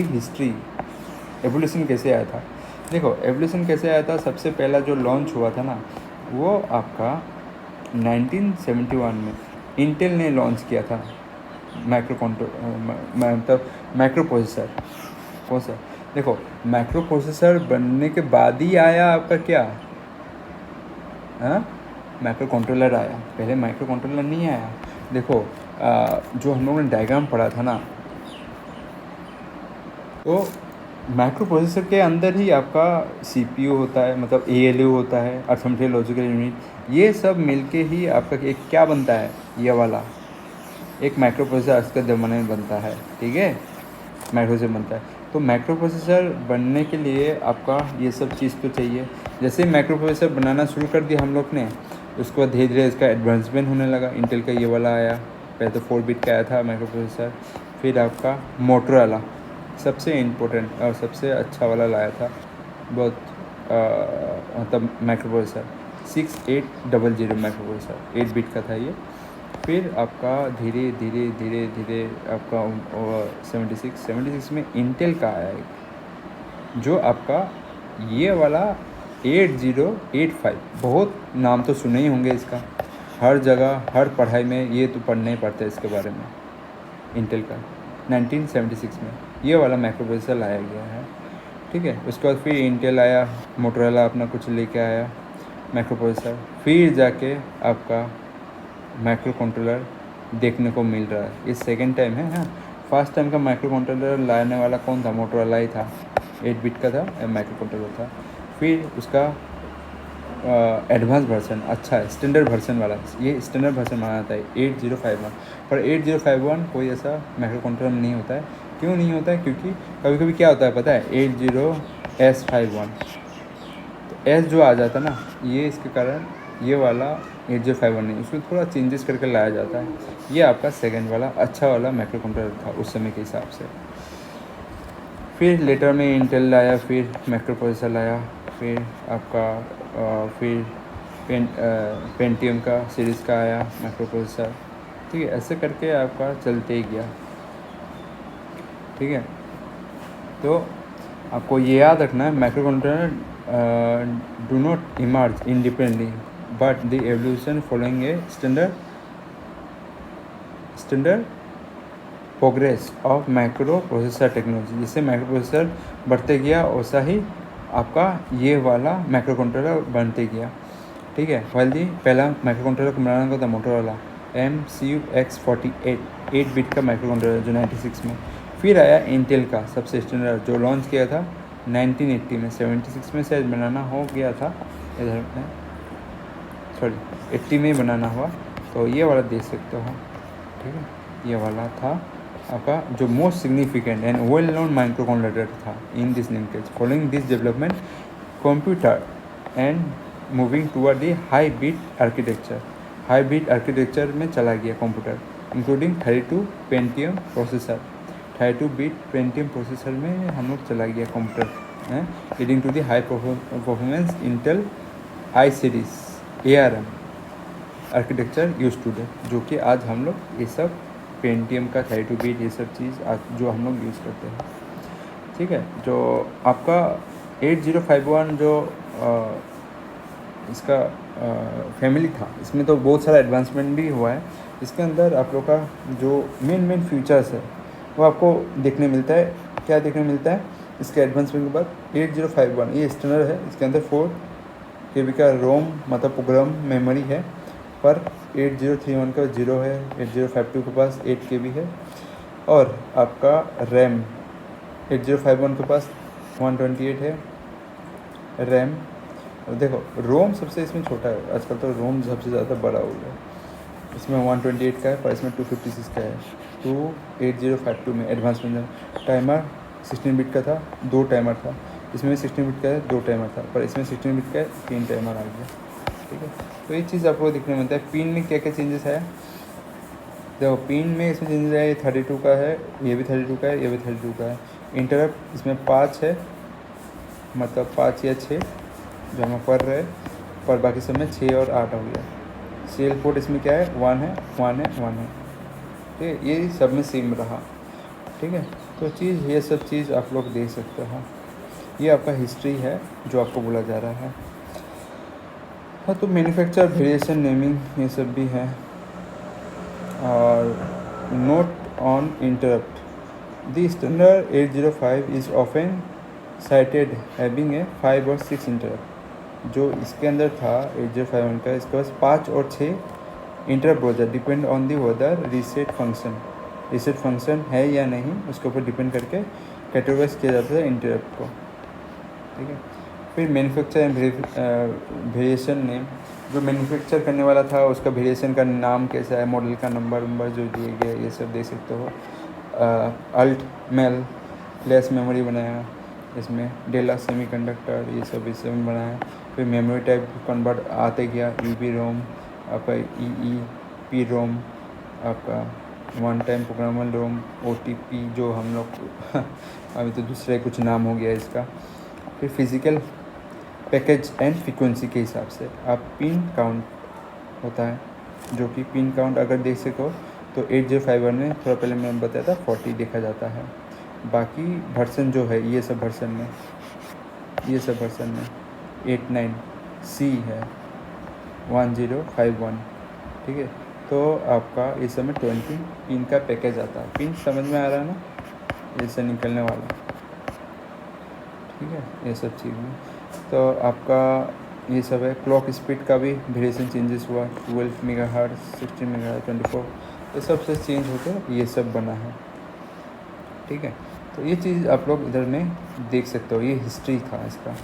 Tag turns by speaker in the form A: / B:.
A: History, evolution कैसे आया था। देखो एवोल्यूशन कैसे आया था, सबसे पहला जो लॉन्च हुआ था ना वो आपका 1971 में इंटेल ने लॉन्च किया था मतलब माइक्रो प्रोसेसर। कौन सा, देखो माइक्रो प्रोसेसर बनने के बाद ही आया आपका क्या, हाँ, माइक्रो कंट्रोलर आया। पहले माइक्रो कंट्रोलर नहीं आया। देखो जो हम लोगों ने डायग्राम पढ़ा था ना, तो माइक्रो प्रोसेसर के अंदर ही आपका सीपीयू होता है, मतलब एएलयू होता है, अर्थमेटिक लॉजिकल यूनिट, ये सब मिलके ही आपका एक क्या बनता है, ये वाला एक माइक्रो प्रोसेसर आज के ज़माने में बनता है। ठीक है, माइक्रो प्रोसेसर बनता है। तो माइक्रो प्रोसेसर बनने के लिए आपका ये सब चीज़ तो चाहिए। जैसे ही माइक्रो प्रोसेसर बनाना शुरू कर दिया हम लोग ने, उसके बाद धीरे धीरे इसका एडवांसमेंट होने लगा। इंटेल का ये वाला आया, पहले तो 4 बिट का आया था माइक्रो प्रोसेसर। फिर आपका मोटरोला सबसे इम्पोर्टेंट और सबसे अच्छा वाला लाया था, बहुत मतलब micro processor 6800 micro processor 8 bit का था ये। फिर आपका धीरे धीरे धीरे धीरे आपका 76 में इंटेल का आया एक, जो आपका ये वाला 8085, बहुत नाम तो सुने ही होंगे इसका, हर जगह हर पढ़ाई में ये तो पढ़ने ही पड़ता है इसके बारे में। इंटेल का 1976 में ये वाला माइक्रो प्रोसेसर लाया गया है। ठीक है, उसके बाद फिर इंटेल आया, मोटरोला अपना कुछ लेके आया माइक्रो प्रोसेसर, फिर जाके आपका माइक्रो कंट्रोलर देखने को मिल रहा है। ये सेकेंड टाइम है। हाँ, फर्स्ट टाइम का माइक्रो कंट्रोलर लाने वाला कौन था, मोटरोला ही था, 8 बिट का था माइक्रो कंट्रोलर था। फिर उसका एडवांस वर्जन, अच्छा है स्टैंडर्ड वर्जन वाला, ये स्टैंडर्ड वर्जन माना था 8051। पर 8051 कोई ऐसा माइक्रो कंट्रोलर में नहीं होता है। क्यों नहीं होता है, क्योंकि कभी कभी क्या होता है पता है, 80S51 तो एस जो आ जाता ना, ये इसके कारण ये वाला 8051 नहीं, उसमें थोड़ा चेंजेस करके लाया जाता है। ये आपका सेकंड वाला अच्छा वाला माइक्रो कंट्रोलर था उस समय के हिसाब से। फिर लेटर में इंटेल लाया, फिर माइक्रो प्रोसेसर लाया, फिर आपका फिर पेंटियम का सीरीज़ का आया माइक्रो प्रोसेसर। ठीक है, ऐसे करके आपका चलते ही गया। ठीक है, तो आपको ये याद रखना है, micro controller do not emerge independently but the evolution following a standard progress of micro processor technology. जिससे माइक्रो प्रोसेसर बढ़ते गया वैसा ही आपका ये वाला माइक्रो कंट्रोलर बनते गया। ठीक है, पहले पहला माइक्रो कंट्रोलर को बनाना था मोटोरोला MCU X48 8 बिट का माइक्रो कंट्रोलर जो 96 में। फिर आया इंटेल का सबसे स्टैंडर्ड जो लॉन्च किया था 1980 में, 76 में शायद बनाना हो गया था, इधर में सॉरी 80 में बनाना हुआ। तो ये वाला देख सकते हो। ठीक है, ये वाला था आपका जो most significant and well known microcontroller था in this linkage. Following this development computer and moving toward the high bit architecture, high bit architecture में चला गया computer, including 32 Pentium processor, 32 bit Pentium processor में हम लोग चला गया computer, leading to the high performance Intel I series ARM architecture use today, जो कि आज हम लोग ये सब पेंटियम का 32 बिट ये सब चीज़ आज जो हम लोग यूज़ करते हैं। ठीक है, जो आपका 8051 जो इसका फैमिली था, इसमें तो बहुत सारा एडवांसमेंट भी हुआ है। इसके अंदर आप लोग का जो मेन फीचर्स है वो आपको देखने मिलता है। क्या देखने मिलता है इसके एडवांसमेंट के बाद, 8051 ये स्टैंडर्ड है, इसके अंदर 4 KB का रोम मतलब प्रोग्राम मेमोरी है, पर 8031 का 0 है, 8052 के पास 8 KB है, और आपका रैम 8051 के पास 128 है रैम। देखो रोम सबसे इसमें छोटा है, आजकल तो रोम सबसे ज़्यादा बड़ा हो गया, इसमें 128 का है पर इसमें 256 का है। तो 8052 में एडवांसमेंट टाइमर 16 बिट का था, 2 टाइमर था, इसमें 16 बिट का है 2 टाइमर था, पर इसमें 16 बिट का है 3 टाइमर आ गया। ठीक है, तो ये चीज़ आपको दिखने मिलता है। पिन में क्या क्या चेंजेस है, देखो पिन में इसमें चेंजेस है, ये 32 का है, ये भी 32 का है, ये भी 32 का है। इंटरप्ट इसमें 5 है, मतलब 5 या 6 जो हम पढ़ रहे हैं, पर बाकी सब में 6 और 8 हो गया। सीरियल पोर्ट इसमें क्या है, 1 है 1 है 1 है। ठीक है, ये सब में सेम रहा। ठीक है, तो ये सब चीज़ आप लोग देख सकते हो। ये आपका हिस्ट्री है जो आपको बोला जा रहा है। हाँ, तो मैन्युफैक्चर, वेरिएशन, नेमिंग ये सब भी है। और note on interrupt, the standard 805 is often cited having a 5 और 6 इंटरप्ट। जो इसके अंदर था 8051 का, इसके पास 5 और 6 इंटरप्ट हो जाए, depend on the whether reset function है या नहीं, उसके ऊपर डिपेंड करके कैटेगराइज किया जाता है इंटरप्ट को। ठीक है। फिर मैन्युफैक्चर एंड वेरिएशन नेम, जो मैन्युफैक्चर करने वाला था उसका वेरिएशन का नाम कैसा है, मॉडल का नंबर जो दिए गए, ये सब देख सकते हो। अल्ट मेल फ्लैश मेमोरी बनाया, इसमें डेला सेमीकंडक्टर ये सब इसमें बनाया। फिर मेमोरी टाइप कन्वर्ट आते गया, ईपी रोम, आपका पी रोम, आपका वन टाइम प्रोग्रामेबल रोम, OTP जो हम लोग अभी तो दूसरे कुछ नाम हो गया इसका। फिर फिज़िकल पैकेज एंड फ्रीक्वेंसी के हिसाब से आप पिन काउंट होता है, जो कि पिन काउंट अगर देख सको तो 8051 में थोड़ा पहले मैंने बताया था 40 देखा जाता है। बाकी वर्सन जो है ये सब वर्सन में 89C है 1051। ठीक है। तो आपका इस समय 20 पिन का पैकेज आता है। पिन समझ में आ रहा है ना, इससे निकलने वाला। ठीक है, ये सब चीज़ में तो आपका ये सब है। क्लॉक स्पीड का भी वेरिएशन चेंजेस हुआ, 12 मेगाहर्ट्ज़, 16 मेगाहर्ट्ज़, 24, ये सब से चेंज होकर ये सब बना है। ठीक है, तो ये चीज़ आप लोग इधर में देख सकते हो, ये हिस्ट्री था इसका।